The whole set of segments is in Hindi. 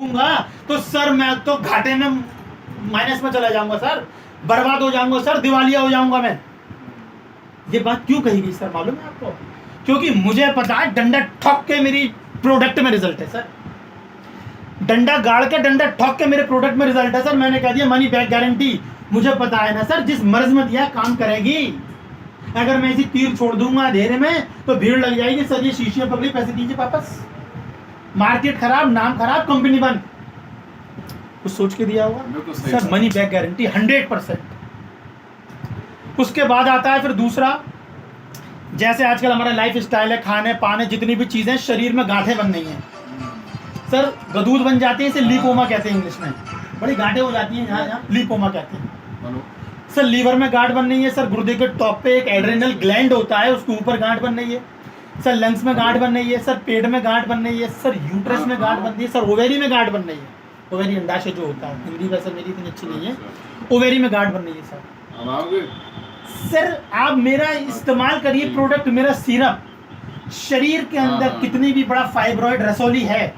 दूंगा तो सर मैं तो घाटे में माइनस में चला जाऊंगा सर, बर्बाद हो जाऊंगा सर, दिवालिया हो जाऊंगा मैं। ये बात क्यों कही गई सर मालूम है आपको? क्योंकि मुझे पता है डंडा ठोक के मेरी प्रोडक्ट में रिजल्ट है सर, डंडा गाड़ के डंडा ठोक के मेरे प्रोडक्ट में रिजल्ट है सर। मैंने कह दिया मनी बैक गारंटी। मुझे पता है ना सर, जिस मर्ज में दिया काम करेगी। अगर मैं इसी तीर छोड़ दूंगा अंधेरे में तो भीड़ लग जाएगी सर, ये शीशियां पकड़ी, पैसे दीजिए वापस। मार्केट खराब, नाम खराब, कंपनी बंद। कुछ सोच के दिया होगा सर, मनी बैक गारंटी 100%। उसके बाद आता है फिर दूसरा, जैसे आजकल हमारा लाइफ स्टाइल है, खाने पाने जितनी भी चीजें, शरीर में गांठें बन रही हैं सर, गदूद बन जाती है, इसे लीपोमा कहते हैं इंग्लिश में। बड़ी गांठें हो जाती हैं यहाँ लीपोमा कहते हैं सर। लीवर में गांठ बन रही है सर, गुर्दे के टॉप पे एक एड्रेनल ग्लैंड होता है, उसके ऊपर गांठ बन रही है सर, लंग्स में गांठ बन रही है सर, पेट में गांठ बन रही है सर, यूट्रस में गांठ बन रही है सर, ओवेरी में गांठ बन रही है। ओवेरी अंडाशय जो होता है, हिंदी वैसे मेरी इतनी अच्छी नहीं है, ओवेरी में गांठ बन रही है सर। सर आप मेरा इस्तेमाल करिए प्रोडक्ट, मेरा सिरप। शरीर के अंदर कितनी भी बड़ा फाइब्रॉइड रसौली है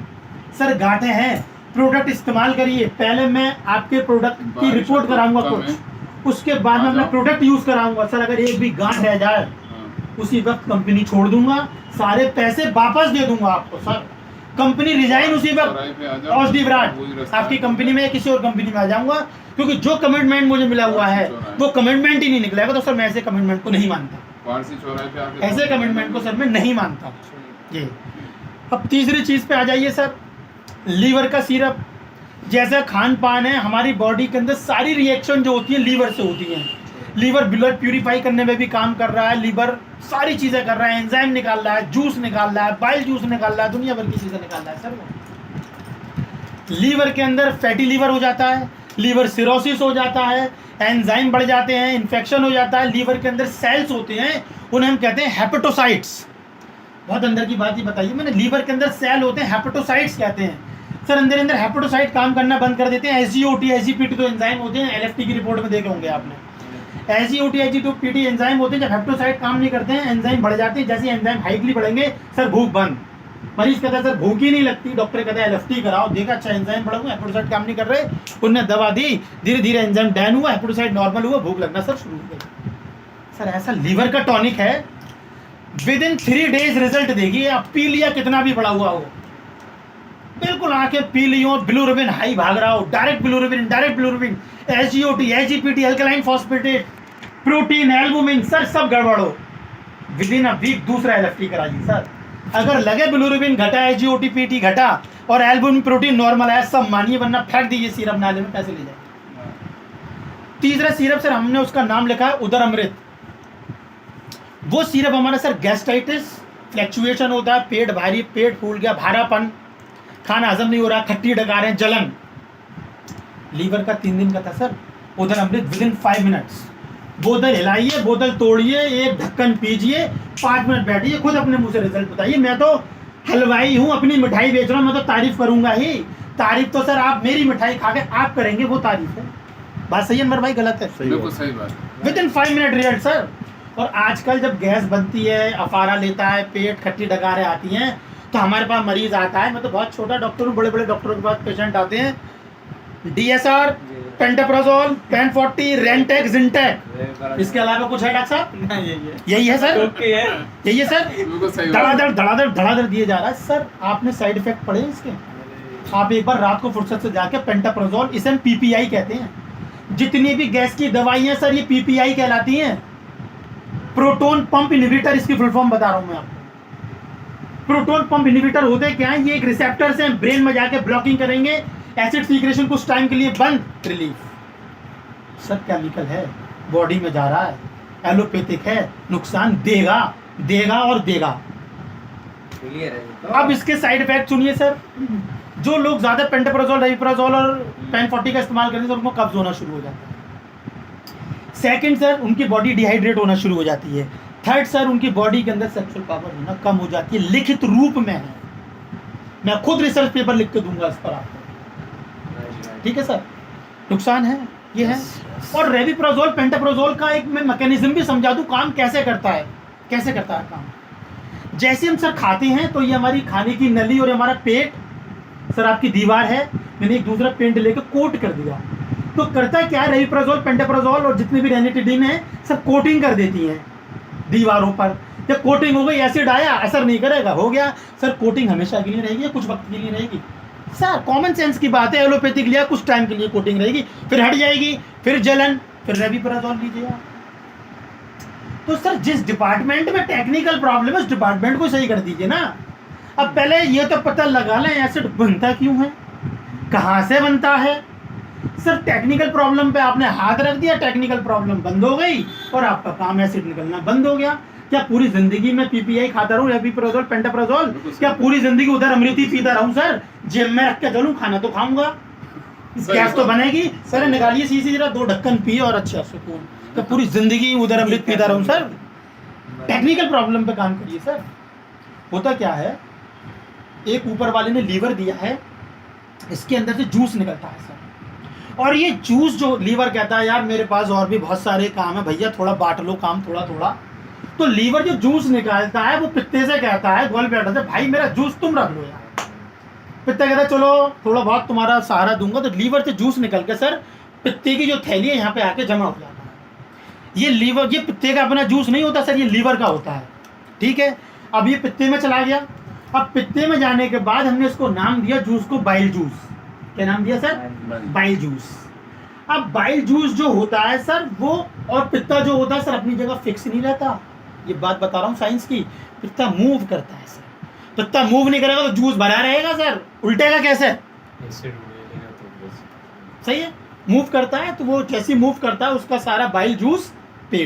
सर, गांठें हैं, प्रोडक्ट इस्तेमाल करिए। पहले मैं आपके प्रोडक्ट की रिपोर्ट कराऊंगा कुछ, उसके बाद में अपना प्रोडक्ट यूज कराऊंगा सर। अगर एक भी गांठ रह जाए उसी वक्त कंपनी छोड़ दूंगा, सारे पैसे वापस दे दूंगा आपको सर। कंपनी रिजाइन उसी वक्त, औषधि विराट आपकी कंपनी में किसी और कंपनी में आ जाऊंगा, क्योंकि जो कमिटमेंट मुझे मिला हुआ है वो कमिटमेंट ही नहीं निकलेगा। तो सर मैं ऐसे कमिटमेंट को नहीं मानता, ऐसे कमिटमेंट को सर मैं नहीं मानता ये। अब तीसरी चीज पे आ जाइए सर, लीवर का सिरप। जैसा खान पान है, हमारी बॉडी के अंदर सारी रिएक्शन जो होती है लीवर से होती है। लीवर ब्लड प्यूरिफाई करने में भी काम कर रहा है, लीवर सारी चीजें कर रहा है, एंजाइम निकाल रहा है, जूस निकाल रहा है, बाइल जूस निकाल रहा है, दुनिया भर की चीजें निकाल रहा है सर वो। लीवर के अंदर फैटी लीवर हो जाता है, लीवर सिरोसिस हो जाता है, एंजाइम बढ़ जाते हैं, इन्फेक्शन हो जाता है। लीवर के अंदर सेल्स होते हैं, उन्हें हम कहते हैं हेपेटोसाइट्स। बहुत अंदर की बात ही बताइए मैंने, लीवर के अंदर सेल होते हैं, हेपेटोसाइट्स कहते हैं सर। अंदर अंदर हेपेटोसाइट काम करना बंद कर देते हैं। एसजीओटी एसजीपीटी तो एंजाइम होते हैं, एलएफटी की रिपोर्ट में देखे होंगे आपने। एसजीओटी एसजीपीटी एंजाइम होते हैं, जब हेपेटोसाइट काम नहीं करते हैं एंजाइम बढ़ जाते हैं। जैसे एंजाइम हाइटली बढ़ेंगे सर भूख बंद। मरीज कहता है सर भूख ही नहीं लगती, डॉक्टर कहता है एलएफटी कराओ। देखा अच्छा एंजाइम बढ़ा हुआ, हेपेटोसाइट काम नहीं कर रहे, उन्होंने दवा दी, धीरे धीरे एंजाइम डाउन हुआ, हेपेटोसाइट नॉर्मल हुआ, भूख लगना सर शुरू हो गई सर। ऐसा लीवर का टॉनिक है, विद इन 3 days रिजल्ट देगी। आप पी लिया कितना भी बढ़ा हुआ हो, बिल्कुल आके पी ली हो, बिलिरुबिन हाई भाग रहा हो, direct bilirubin, indirect bilirubin, SGOT SGPT, alkaline phosphatase, protein, albumin sir सब गड़बड़ हो, विद इन अ वीक दूसरा एलएफटी कराइए सर। अगर लगे बिलिरुबिन घटा, एसजीओटी पीटी घटा और एल्बुमिन प्रोटीन नॉर्मल है, सब मानिए, वरना फेंक दीजिए सिरप नाले में, पैसे ले जाए। तीसरा सिरप सर हमने उसका नाम लिखा है उदर अमृत। वो सिरप हमारा सर गैस्ट्राइटिस, फ्लैक्चुएशन होता है, पेट भारी, पेट फूल गया, भारापन, खाना हजम नहीं हो रहा, खट्टी डकारें, जलन, लीवर का 3 दिन का था सर। उधर अमृत विद इन 5 मिनट्स। बोतल हिलाइए, बोतल तोड़िए, एक ढक्कन पीजिए, 5 मिनट बैठिए, खुद अपने मुंह से रिजल्ट बताइए। मैं तो हलवाई हूँ, अपनी मिठाई बेच रहा हूँ, मैं तो तारीफ करूंगा ही। तारीफ तो सर आप मेरी मिठाई खा के आप करेंगे, वो तारीफ है। बात सही है अमर भाई, गलत है? सही बात। With in 5 minute result sir. और आजकल जब गैस बनती है, अफारा लेता है, पेट, खट्टी डकारें आती हैं, तो हमारे पास मरीज आता है, मैं तो बहुत छोटा डॉक्टर हूँ, बड़े बड़े डॉक्टरों के पास पेशेंट आते हैं, डीएसआर, पेंटाप्राजोल, पेन 40, रेंटेक, जिंटेक, इसके अलावा कुछ है डॉक्टर साहब? यही है सर, यही है सर। धड़ाधड़ दिए जा रहा है सर। आपने साइड इफेक्ट पढ़े इसके? आप एक बार रात को फुर्सत से जाके पेंटाप्राजोल, इसे हम पीपीआई कहते हैं। जितनी भी गैस की दवाई है सर ये पीपीआई कहलाती हैं, प्रोटोन पंप इनहिबिटर, इसकी फुल फॉर्म बता रहा हूं मैं आपको। प्रोटोन पंप इनहिबिटर होते क्या है? ये एक रिसेप्टर से ब्रेन में जाके ब्लॉकिंग करेंगे, एसिड सीक्रेशन कुछ टाइम के लिए बंद, रिलीफ। सब केमिकल है, बॉडी में जा रहा है, एलोपैथिक है, नुकसान देगा देगा और देगा। अब इसके साइड इफेक्ट सुनिए सर। जो लोग ज्यादा पेंटाप्राजोल, रविप्राजोल और पेन 40 का इस्तेमाल करते हैं तो उनको कब्ज होना शुरू हो जाता है। सेकंड सर, उनकी बॉडी डिहाइड्रेट होना शुरू हो जाती है। थर्ड सर, उनकी बॉडी के अंदर सेक्सुअल पावर होना कम हो जाती है, लिखित रूप में है। मैं खुद रिसर्च पेपर लिख के दूंगा इस पर आपको, ठीक है सर? नुकसान है, ये है। और रेविप्राजोल, पेंटाप्राजोल का एक मैं मैकेनिज्म भी समझा दूं, काम कैसे करता है, कैसे करता है काम। जैसे हम सर खाते हैं तो ये हमारी खाने की नली और हमारा पेट सर आपकी दीवार है, मैंने एक दूसरा पेंट लेकर कोट कर दिया, तो करता क्या है, रेविप्राजोल, पेंटाप्राजोल और जितने भी रेनिटिडीन है सब कोटिंग कर देती हैं दीवारों पर। जब कोटिंग हो गई, एसिड आया, असर नहीं करेगा, हो गया। सर कोटिंग हमेशा के लिए रहेगी या कुछ वक्त के लिए रहेगी? सर कॉमन सेंस की बात है, एलोपैथिक लिया कुछ टाइम के लिए कोटिंग रहेगी, फिर हट जाएगी, फिर जलन, फिर रेविप्राजोल लीजिए आप। तो सर जिस डिपार्टमेंट में टेक्निकल प्रॉब्लम है उस डिपार्टमेंट को सही कर दीजिए ना। अब पहले ये तो पता लगा लें एसिड बनता क्यों है, कहाँ से बनता है। सर टेक्निकल प्रॉब्लम पे आपने हाथ रख दिया, टेक्निकल प्रॉब्लम बंद हो गई और आपका काम एसिड निकलना बंद हो गया। क्या पूरी जिंदगी में पीपीआई खाता रहूं, रेविप्राजोल, पेंटाप्राजोल? क्या पूरी जिंदगी उधर अमृत ही पीता रहूं सर? जेब में रख के चलूं, खाना तो खाऊंगा, गैस तो बनेगी। सर निकालिए शीशी जरा, 2 ढक्कन पिए और अच्छा सुकून। तो पूरी जिंदगी उधर अमृत पीता रहूं सर? टेक्निकल प्रॉब्लम पे काम करिए सर। होता क्या है, एक ऊपर वाले ने लीवर दिया है, इसके अंदर से जूस निकलता है सर, और ये जूस जो लीवर कहता है यार मेरे पास और भी बहुत सारे काम है भैया, थोड़ा बांट लो काम थोड़ा थोड़ा। तो लीवर जो जूस निकालता है वो पित्ते से कहता है, गोल बैठा से, भाई मेरा जूस तुम रख लो यार। पित्ता कहता है चलो थोड़ा बहुत तुम्हारा सहारा दूंगा। तो लीवर से जूस निकल के सर पित्ते की जो थैली है यहाँ पे आके जमा हो जाता है। ये लीवर, ये पित्ते का अपना जूस नहीं होता सर, ये लीवर का होता है, ठीक है। अब ये पित्ते में चला गया, अब पित्ते में जाने के बाद हमने इसको नाम दिया जूस को बाइल जूस। क्या नाम दिया सर? Bile juice. अब बाइल जूस जो होता है सर वो, और पित्ता जो होता है सर अपनी जगह फिक्स नहीं रहता, ये बात बता रहा हूँ साइंस की। पित्ता मूव करता है सर, पित्ता मूव नहीं करेगा तो जूस भरा रहेगा सर, उल्टेगा कैसे? सही है, मूव करता है तो वो जैसे मूव करता है उसका सारा बाइल जूस